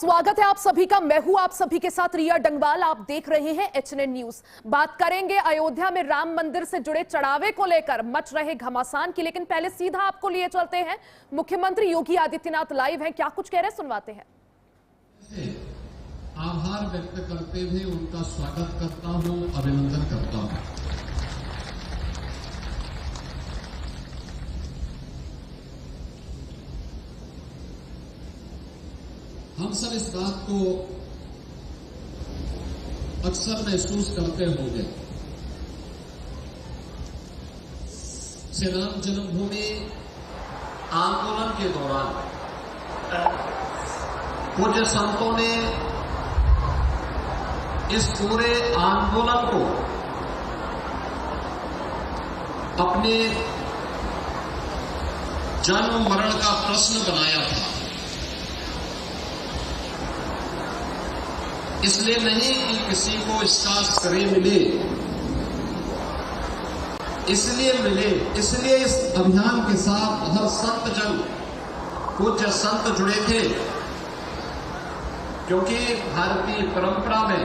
स्वागत है आप सभी का। मैं हूं आप सभी के साथ रिया डंगवाल। आप देख रहे हैं एचएनएन न्यूज। बात करेंगे अयोध्या में राम मंदिर से जुड़े चढ़ावे को लेकर मच रहे घमासान की, लेकिन पहले सीधा आपको लिए चलते हैं। मुख्यमंत्री योगी आदित्यनाथ लाइव हैं, क्या कुछ कह रहे सुनवाते हैं। आभार व्यक्त करते हुए उनका स्वागत करता हूं, अभिनंदन करता हूं। हम सब इस बात को अक्सर महसूस करते होंगे, श्री राम जन्मभूमि आंदोलन के दौरान पूज्य संतों ने इस पूरे आंदोलन को अपने जन्म मरण का प्रश्न बनाया था। इसलिए नहीं कि किसी को इसका श्रेय मिले, इसलिए इस अभियान के साथ हर संत जन, पूज्य संत जुड़े थे, क्योंकि भारतीय परंपरा में,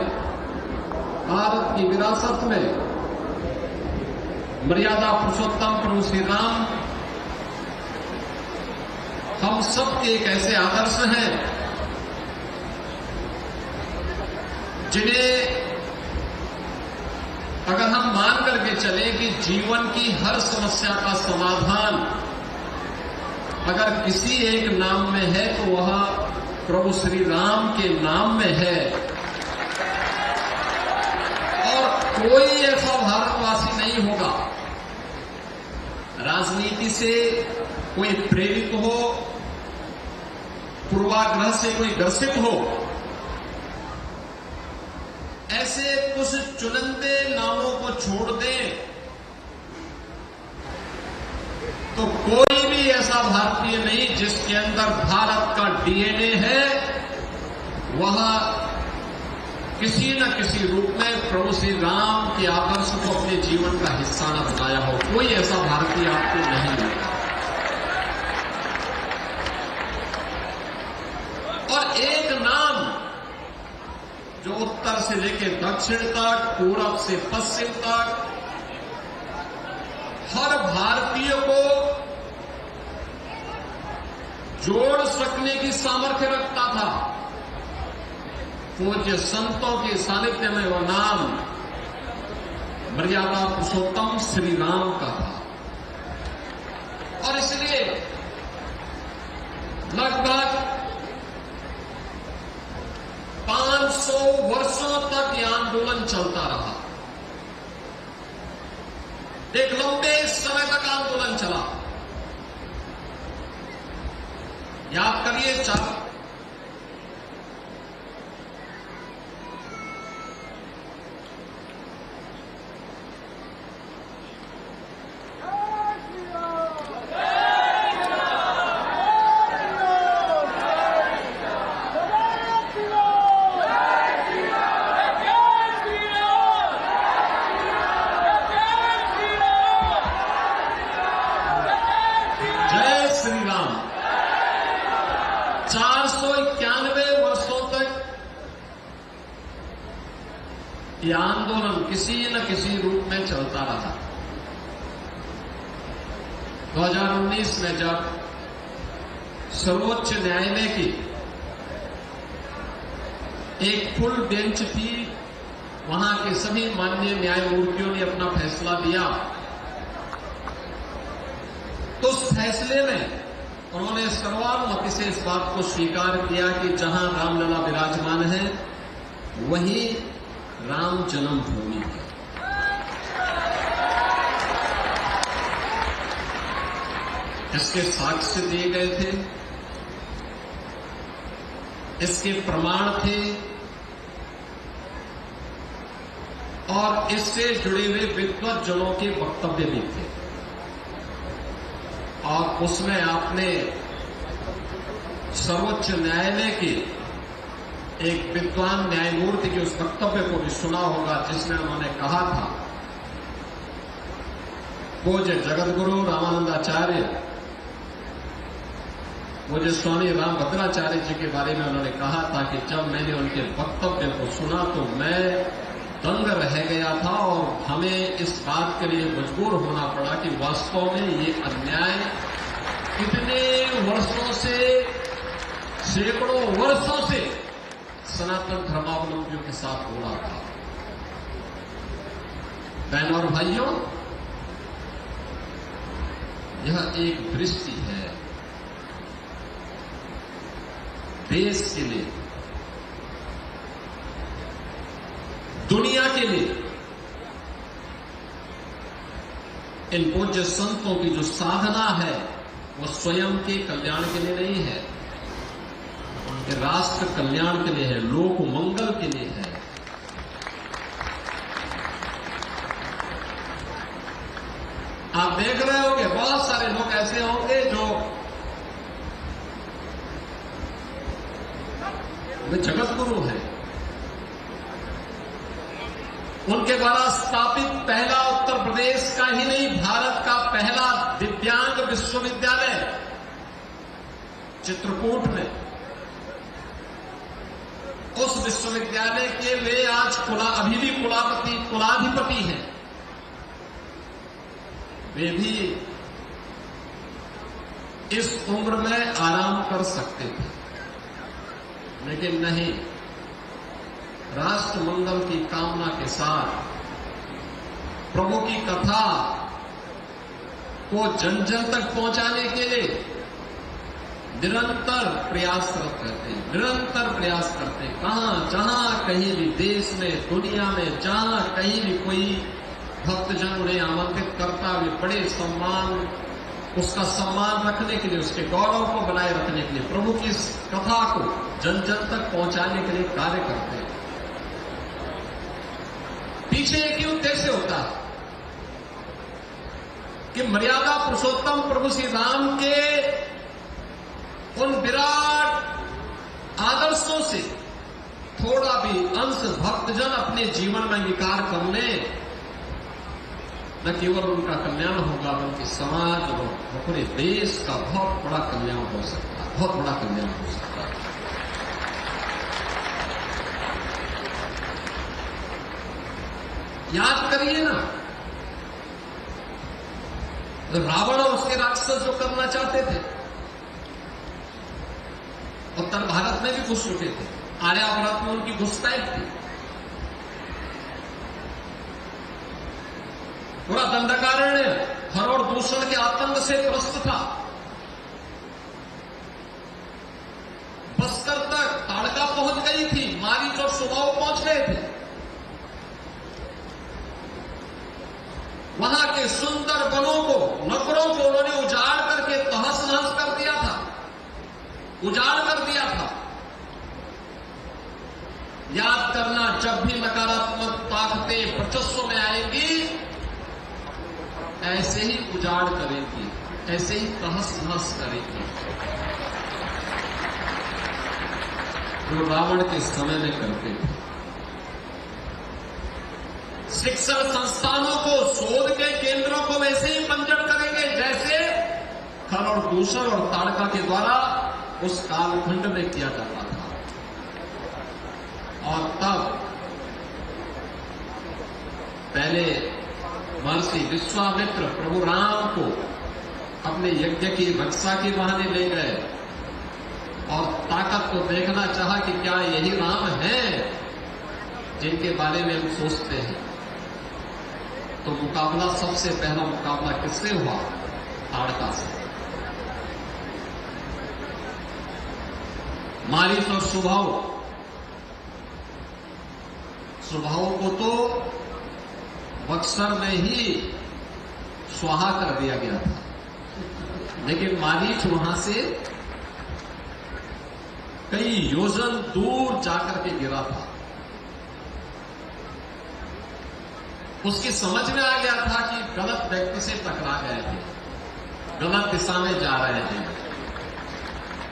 भारत की विरासत में मर्यादा पुरुषोत्तम प्रभु श्री राम हम सबके एक ऐसे आदर्श हैं जिन्हें अगर हम मान करके चले कि जीवन की हर समस्या का समाधान अगर किसी एक नाम में है तो वह प्रभु श्री राम के नाम में है। और कोई ऐसा भारतवासी नहीं होगा राजनीति से कोई प्रेरित हो, पूर्वाग्रह से कोई ग्रसित हो, ऐसे कुछ चुनिंदे नामों को छोड़ दें तो कोई भी ऐसा भारतीय नहीं जिसके अंदर भारत का डीएनए है, वह किसी न किसी रूप में प्रभु श्री राम के आदर्श को अपने जीवन का हिस्सा न बनाया हो। कोई ऐसा भारतीय आपको नहीं मिलेगा। और एक नाम जो उत्तर से लेकर दक्षिण तक, पूरब से पश्चिम तक हर भारतीय को जोड़ सकने की सामर्थ्य रखता था, पूज्य संतों के सानिध्य में वह नाम मर्यादा पुरुषोत्तम श्री राम का था। और इसलिए लगभग 500 वर्षों तक यह आंदोलन चलता रहा। एक लंबे समय तक आंदोलन चला। याद करिए, जय श्री राम। 491 वर्षों तक यह आंदोलन किसी न किसी रूप में चलता रहा। 2019 में जब सर्वोच्च न्यायालय की एक फुल बेंच थी, वहां के सभी माननीय न्यायमूर्तियों ने अपना फैसला दिया, तो उस फैसले में उन्होंने सर्वानुमति से इस बात को स्वीकार किया कि जहां रामलला विराजमान है वहीं राम जन्मभूमि है। इसके साक्ष्य दिए गए थे, इसके प्रमाण थे और इससे जुड़े हुए विद्वज्जनों के वक्तव्य भी थे। और उसमें आपने सर्वोच्च न्यायालय के एक विद्वान न्यायमूर्ति के उस वक्तव्य को भी सुना होगा, जिसमें उन्होंने कहा था, पूज्य जगतगुरु रामानंदाचार्य मुझे स्वामी रामभद्राचार्य जी के बारे में उन्होंने कहा था कि जब मैंने उनके वक्तव्य को सुना तो मैं दंग रह गया था और हमें इस बात के लिए मजबूर होना पड़ा कि वास्तव में ये अन्याय कितने वर्षों से, सैकड़ों वर्षों से सनातन धर्मावलंबियों के साथ हो रहा था। बहनों और भाइयों, यह एक दृष्टि है देश के लिए, दुनिया के लिए। इन पूज्य संतों की जो साधना है वो स्वयं के कल्याण के लिए नहीं है, उनके राष्ट्र कल्याण के लिए है, लोक मंगल के लिए है। आप देख रहे होंगे बहुत सारे लोग ऐसे होंगे जो वे जगत गुरु हैं, उनके द्वारा स्थापित पहला उत्तर प्रदेश का ही नहीं भारत का पहला दिव्यांग विश्वविद्यालय चित्रकूट में, उस विश्वविद्यालय के वे आज अभी भी कुलाधिपति हैं। वे भी इस उम्र में आराम कर सकते थे, लेकिन नहीं, राष्ट्र मंगल की कामना के साथ प्रभु की कथा को जन जन तक पहुंचाने के लिए निरंतर प्रयासरत रहते हैं, निरंतर प्रयास करते हैं। जहां कहीं भी देश में, दुनिया में, जहां कहीं भी कोई भक्तजन उन्हें आमंत्रित करता, वे बड़े सम्मान, उसका सम्मान रखने के लिए, उसके गौरव को बनाए रखने के लिए, प्रभु की इस कथा को जन जन तक पहुंचाने के लिए कार्य करते हैं। पीछे एक ही उद्देश्य होता है कि मर्यादा पुरुषोत्तम प्रभु श्री राम के उन विराट आदर्शों से थोड़ा भी अंश भक्तजन अपने जीवन में अंगीकार कर लें, न केवल उनका कल्याण होगा बल्कि समाज और पूरे देश का बहुत बड़ा कल्याण हो सकता है, बहुत बड़ा कल्याण हो सकता है। याद करिए ना, रावण और उसके राक्षस जो करना चाहते थे, उत्तर भारत में भी घुस चुके थे, आर्यावर्त में उनकी घुसपैठ थी, पूरा दंडकारण्य हर और दूषण के आतंक से त्रस्त था। बस्तर तक ताड़का पहुंच गई थी, मारीच और सुबाव पहुंच गए थे। वहां के सुंदर वनों को, नगरों को उन्होंने उजाड़ करके तहस नहस कर दिया था, उजाड़ कर दिया था। याद करना, जब भी नकारात्मक ताकतें वर्चस्व में आएंगी, ऐसे ही उजाड़ करेंगी, ऐसे ही तहस नहस करेंगी, जो रावण के समय में करते थे। शिक्षण संस्थानों को, शोध के केंद्रों को वैसे ही बंजर करेंगे जैसे खर और दूषण और ताड़का के द्वारा उस कालखंड में किया जाता था। और तब पहले महर्षि विश्वामित्र प्रभु राम को अपने यज्ञ की रक्षा के बहाने ले गए और ताकत को देखना चाहा कि क्या यही राम है जिनके बारे में हम सोचते हैं। तो मुकाबला, सबसे पहला मुकाबला किससे हुआ? ताड़का से। मारीच और सुभाव को तो बक्सर में ही स्वाहा कर दिया गया था, लेकिन मारीच वहां से कई योजन दूर जाकर के गिरा था। उसकी समझ में आ गया था कि गलत व्यक्ति से टकरा गए थे, गलत दिशा में जा रहे थे,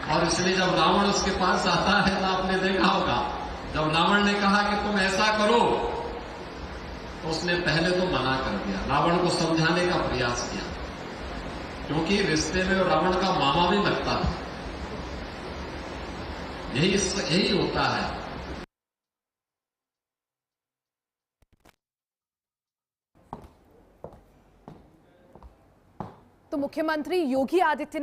और इसलिए जब रावण उसके पास आता है तो आपने देखा होगा, जब रावण ने कहा कि तुम ऐसा करो तो उसने पहले तो मना कर दिया, रावण को समझाने का प्रयास किया, क्योंकि रिश्ते में रावण का मामा भी लगता था। यही होता है। तो मुख्यमंत्री योगी आदित्यनाथ